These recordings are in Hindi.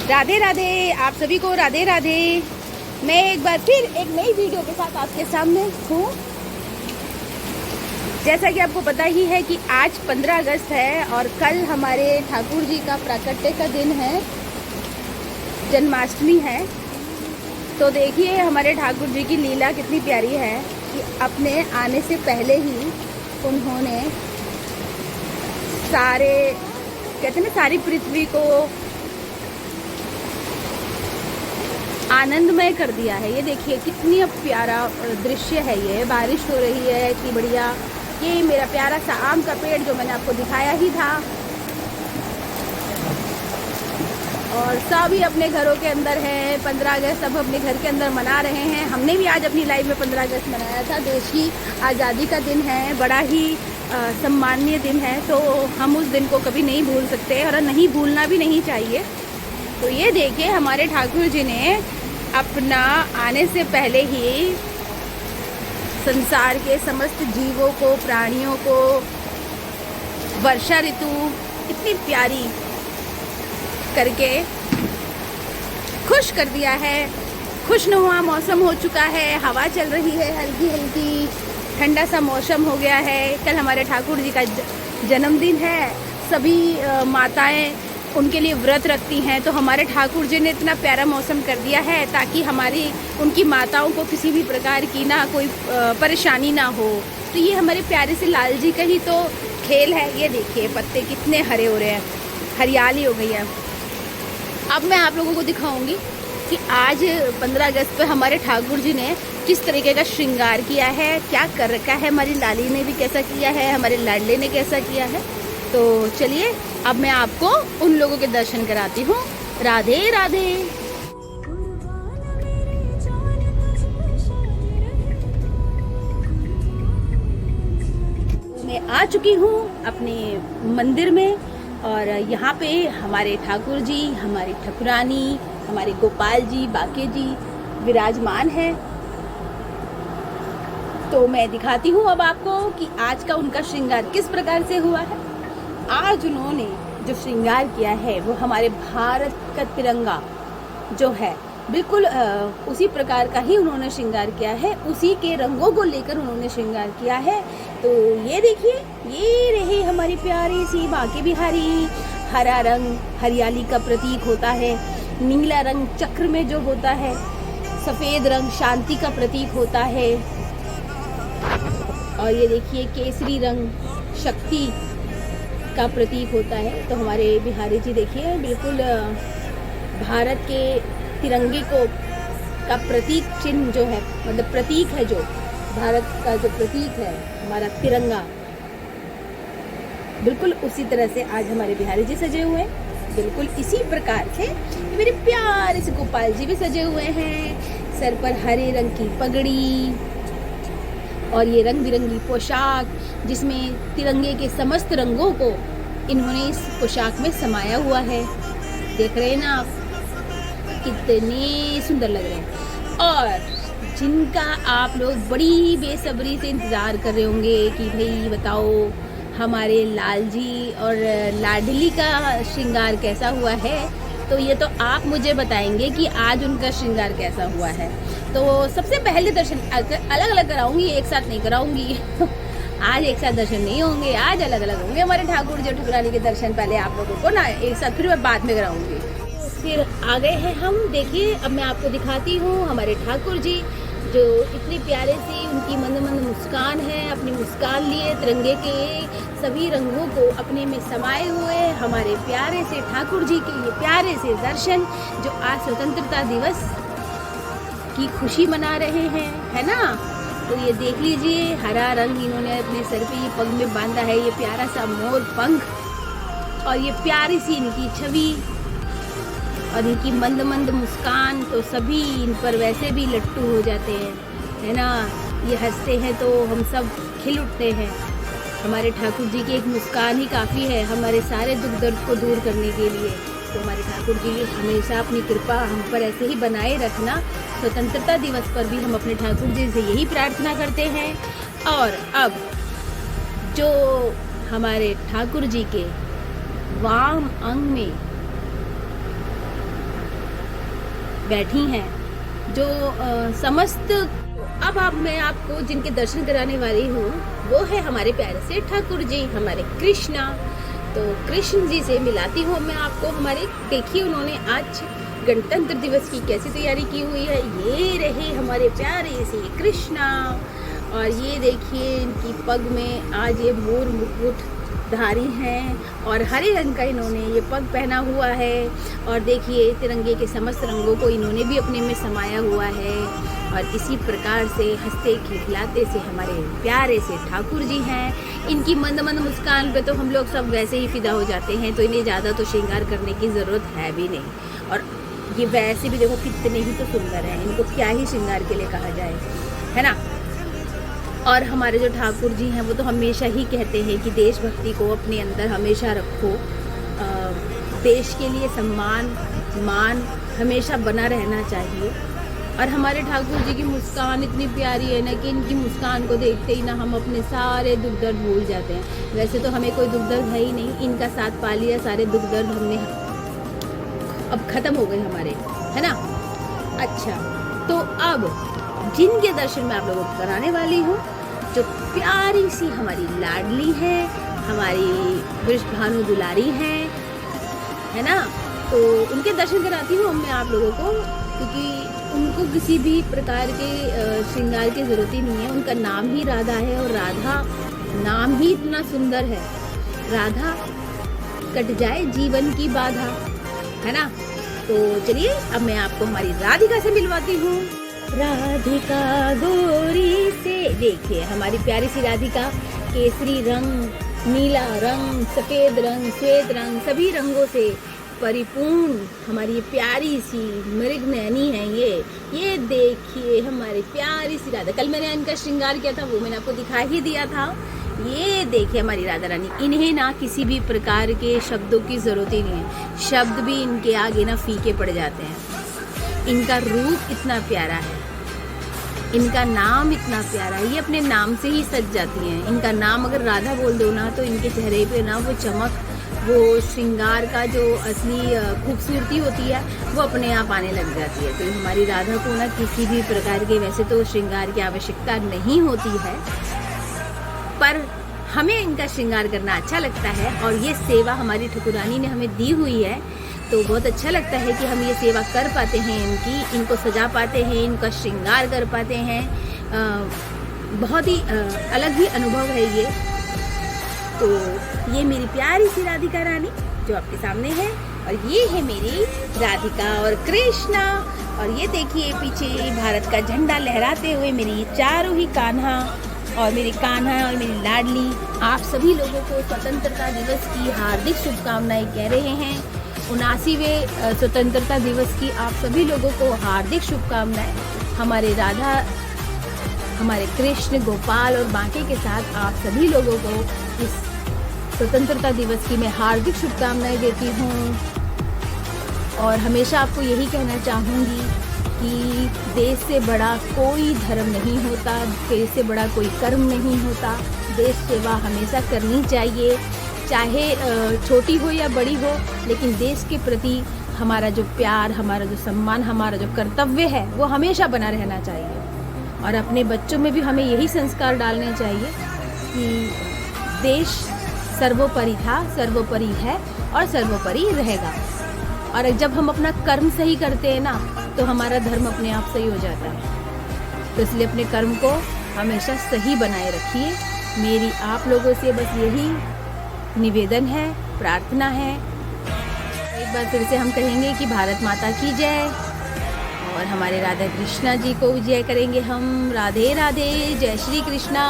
राधे राधे, आप सभी को राधे राधे। मैं एक बार फिर एक नई वीडियो के साथ आपके सामने हूँ। जैसा कि आपको पता ही है कि आज 15 अगस्त है और कल हमारे ठाकुर जी का प्राकट्य का दिन है, जन्माष्टमी है। तो देखिए हमारे ठाकुर जी की लीला कितनी प्यारी है कि अपने आने से पहले ही उन्होंने कहते हैं सारी पृथ्वी को आनंदमय कर दिया है। ये देखिए कितनी प्यारा दृश्य है। ये बारिश हो रही है, इतनी बढ़िया। ये मेरा प्यारा सा आम का पेड़ जो मैंने आपको दिखाया ही था, और सभी अपने घरों के अंदर है। 15 अगस्त सब अपने घर के अंदर मना रहे हैं। हमने भी आज अपनी लाइफ में 15 अगस्त मनाया था। देश की आज़ादी का दिन है, बड़ा ही सम्माननीय दिन है। तो हम उस दिन को कभी नहीं भूल सकते और नहीं भूलना भी नहीं चाहिए। तो ये देखिए हमारे ठाकुर जी ने अपना आने से पहले ही संसार के समस्त जीवों को, प्राणियों को वर्षा ऋतु इतनी प्यारी करके खुश कर दिया है। खुशनुमा मौसम हो चुका है, हवा चल रही है हल्की हल्की, ठंडा सा मौसम हो गया है। कल हमारे ठाकुर जी का जन्मदिन है। सभी माताएं उनके लिए व्रत रखती हैं। तो हमारे ठाकुर जी ने इतना प्यारा मौसम कर दिया है ताकि उनकी माताओं को किसी भी प्रकार की ना कोई परेशानी ना हो। तो ये हमारे प्यारे से लाल जी का ही तो खेल है। ये देखिए पत्ते कितने हरे हो रहे हैं, हरियाली हो गई है। अब मैं आप लोगों को दिखाऊंगी कि आज 15 अगस्त पर हमारे ठाकुर जी ने किस तरीके का श्रृंगार किया है, क्या कर रखा है। हमारी लाली ने भी कैसा किया है, हमारे लाडले ने कैसा किया है। तो चलिए अब मैं आपको उन लोगों के दर्शन कराती हूँ। राधे राधे। मैं आ चुकी हूँ अपने मंदिर में और यहाँ पे हमारे ठाकुर जी, हमारी ठाकुरानी, हमारे गोपाल जी, बाके जी विराजमान हैं। तो मैं दिखाती हूँ अब आपको कि आज का उनका श्रृंगार किस प्रकार से हुआ है। आज उन्होंने जो श्रृंगार किया है वो हमारे भारत का तिरंगा जो है बिल्कुल उसी प्रकार का ही उन्होंने श्रृंगार किया है। उसी के रंगों को लेकर उन्होंने श्रृंगार किया है। तो ये देखिए, ये रहे हमारी प्यारी सी बांके बिहारी। हरा रंग हरियाली का प्रतीक होता है, नीला रंग चक्र में जो होता है, सफ़ेद रंग शांति का प्रतीक होता है, और ये देखिए केसरी रंग शक्ति का प्रतीक होता है। तो हमारे बिहारी जी देखिए बिल्कुल भारत के तिरंगे का प्रतीक चिन्ह जो है, मतलब प्रतीक है, जो भारत का जो प्रतीक है हमारा तिरंगा, बिल्कुल उसी तरह से आज हमारे बिहारी जी सजे हुए हैं। बिल्कुल इसी प्रकार से मेरे प्यारे से गोपाल जी भी सजे हुए हैं। सर पर हरे रंग की पगड़ी और ये रंग बिरंगी पोशाक जिसमें तिरंगे के समस्त रंगों को इन्होंने इस पोशाक में समाया हुआ है। देख रहे हैं ना आप, कितने सुंदर लग रहे हैं। और जिनका आप लोग बड़ी बेसब्री से इंतज़ार कर रहे होंगे कि भाई बताओ हमारे लाल जी और लाडली का श्रृंगार कैसा हुआ है, तो ये तो आप मुझे बताएंगे कि आज उनका श्रृंगार कैसा हुआ है। तो सबसे पहले दर्शन अलग अलग कराऊंगी, एक साथ नहीं कराऊंगी। आज एक साथ दर्शन नहीं होंगे, आज अलग अलग होंगे हमारे ठाकुर जी ठाकुरानी के दर्शन। पहले आप लोगों को ना एक साथ, फिर मैं बाद में कराऊंगी। फिर आ गए हैं हम। देखिए अब मैं आपको दिखाती हूँ हमारे ठाकुर जी जो इतनी प्यारे सी उनकी मंद मंद मुस्कान है। अपनी मुस्कान लिए तिरंगे के सभी रंगों को अपने में समाये हुए हमारे प्यारे से ठाकुर जी के ये प्यारे से दर्शन, जो आज स्वतंत्रता दिवस की खुशी मना रहे हैं, है ना। तो ये देख लीजिए हरा रंग इन्होंने अपने सर पे ये पग में बांधा है, ये प्यारा सा मोर पंख और ये प्यारी सी इनकी छवि और इनकी मंद मंद मुस्कान। तो सभी इन पर वैसे भी लट्टू हो जाते हैं, है ना। ये हंसते हैं तो हम सब खिल उठते हैं। हमारे ठाकुर जी की एक मुस्कान ही काफ़ी है हमारे सारे दुख दर्द को दूर करने के लिए। तो हमारे ठाकुर जी हमेशा अपनी कृपा हम पर ऐसे ही बनाए रखना। स्वतंत्रता दिवस पर भी हम अपने ठाकुर जी से यही प्रार्थना करते हैं। और अब जो हमारे ठाकुर जी के वाम अंग में बैठी हैं, जो समस्त। अब मैं आपको जिनके दर्शन कराने वाली हूँ वो है हमारे प्यारे से ठाकुर जी, हमारे कृष्णा। तो कृष्ण जी से मिलाती हूँ मैं आपको। हमारे देखिए उन्होंने आज गणतंत्र दिवस की कैसी तैयारी की हुई है। ये रहे हमारे प्यारे से कृष्णा, और ये देखिए इनकी पग में आज ये मोर मुकुट धारी हैं और हरे रंग का इन्होंने ये पग पहना हुआ है। और देखिए तिरंगे के समस्त रंगों को इन्होंने भी अपने में समाया हुआ है। और इसी प्रकार से हंसते खिलखिलाते से हमारे प्यारे से ठाकुर जी हैं। इनकी मंद मंद मुस्कान पे तो हम लोग सब वैसे ही फिदा हो जाते हैं, तो इन्हें ज़्यादा तो श्रृंगार करने की ज़रूरत है भी नहीं। और ये वैसे भी देखो कितने ही तो सुंदर हैं, इनको क्या ही श्रृंगार के लिए कहा जाए, है ना। और हमारे जो ठाकुर जी हैं वो तो हमेशा ही कहते हैं कि देशभक्ति को अपने अंदर हमेशा रखो, देश के लिए सम्मान मान हमेशा बना रहना चाहिए। और हमारे ठाकुर जी की मुस्कान इतनी प्यारी है ना कि इनकी मुस्कान को देखते ही ना हम अपने सारे दुख दर्द भूल जाते हैं। वैसे तो हमें कोई दुख दर्द है ही नहीं, इनका साथ पा लिया, सारे दुख दर्द हमने अब ख़त्म हो गए हमारे, है ना। अच्छा, तो अब जिनके दर्शन मैं आप लोगों को कराने वाली हूँ, जो प्यारी सी हमारी लाडली है, हमारी वृषभानु दुलारी है ना। तो उनके दर्शन कराती हूँ मैं आप लोगों को, क्योंकि उनको किसी भी प्रकार के श्रृंगार की ज़रूरत ही नहीं है। उनका नाम ही राधा है और राधा नाम ही इतना सुंदर है। राधा कट जाए जीवन की बाधा, है ना। तो चलिए अब मैं आपको हमारी राधिका से मिलवाती हूँ। राधिका गोरी से देखिए हमारी प्यारी सी राधिका, केसरी रंग, नीला रंग, सफ़ेद रंग, श्वेत रंग, सभी रंगों से परिपूर्ण हमारी प्यारी सी मृग नैनी है ये देखिए हमारी प्यारी सी राधा। कल मैंने इनका श्रृंगार किया था, वो मैंने आपको दिखा ही दिया था। ये देखिए हमारी राधा रानी, इन्हें ना किसी भी प्रकार के शब्दों की ज़रूरत ही नहीं है। शब्द भी इनके आगे ना फीके पड़ जाते हैं। इनका रूप इतना प्यारा है, इनका नाम इतना प्यारा है, ये अपने नाम से ही सज जाती हैं। इनका नाम अगर राधा बोल दो ना तो इनके चेहरे पे ना वो चमक, वो श्रृंगार का जो असली खूबसूरती होती है वो अपने आप आने लग जाती है। तो हमारी राधा को ना किसी भी प्रकार के वैसे तो श्रृंगार की आवश्यकता नहीं होती है, पर हमें इनका श्रृंगार करना अच्छा लगता है। और ये सेवा हमारी ठकुरानी ने हमें दी हुई है, तो बहुत अच्छा लगता है कि हम ये सेवा कर पाते हैं इनकी, इनको सजा पाते हैं, इनका श्रृंगार कर पाते हैं। बहुत ही अलग ही अनुभव है ये। तो ये मेरी प्यारी सी राधिका रानी जो आपके सामने है, और ये है मेरी राधिका और कृष्णा। और ये देखिए पीछे भारत का झंडा लहराते हुए मेरी चारों ही कान्हा और मेरी कान्हा और मेरी लाडली आप सभी लोगों को स्वतंत्रता दिवस की हार्दिक शुभकामनाएं कह रहे हैं। 79वें स्वतंत्रता दिवस की आप सभी लोगों को हार्दिक शुभकामनाएं। हमारे राधा, हमारे कृष्ण, गोपाल और बांके के साथ आप सभी लोगों को इस स्वतंत्रता दिवस की मैं हार्दिक शुभकामनाएं देती हूँ। और हमेशा आपको यही कहना चाहूँगी कि देश से बड़ा कोई धर्म नहीं होता, देश से बड़ा कोई कर्म नहीं होता। देश सेवा हमेशा करनी चाहिए, चाहे छोटी हो या बड़ी हो, लेकिन देश के प्रति हमारा जो प्यार, हमारा जो सम्मान, हमारा जो कर्तव्य है वो हमेशा बना रहना चाहिए। और अपने बच्चों में भी हमें यही संस्कार डालने चाहिए कि देश सर्वोपरि था, सर्वोपरि है और सर्वोपरि रहेगा। और जब हम अपना कर्म सही करते हैं ना तो हमारा धर्म अपने आप सही हो जाता है। तो इसलिए अपने कर्म को हमेशा सही बनाए रखिए। मेरी आप लोगों से बस यही निवेदन है, प्रार्थना है। एक बार फिर से हम कहेंगे कि भारत माता की जय, और हमारे राधा कृष्णा जी को जय करेंगे हम। राधे राधे, जय श्री कृष्णा।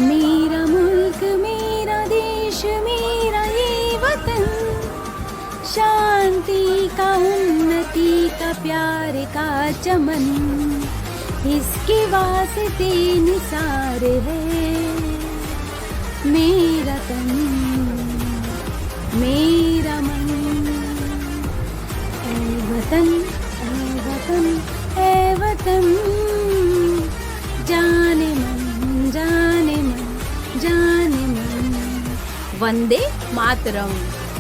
मेरा मुल्क, मेरा देश, मेरा ये वतन, शांति का, उन्नति का, प्यार का चमन, इसके वास्ते निसार है मेरा तन, मेरा मन। ऐ वतन, ऐ वतन, ऐ वतन, जाने मन, जाने मन, जाने मन। वंदे मातरम।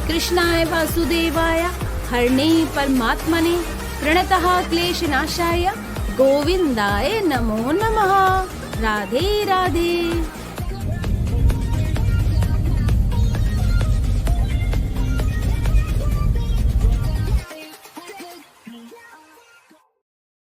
कृष्णाय वासुदेवाय, हरणे परमात्मने प्रणतः क्लेशनाशाय गोविंदाय नमो नमः। राधे राधे।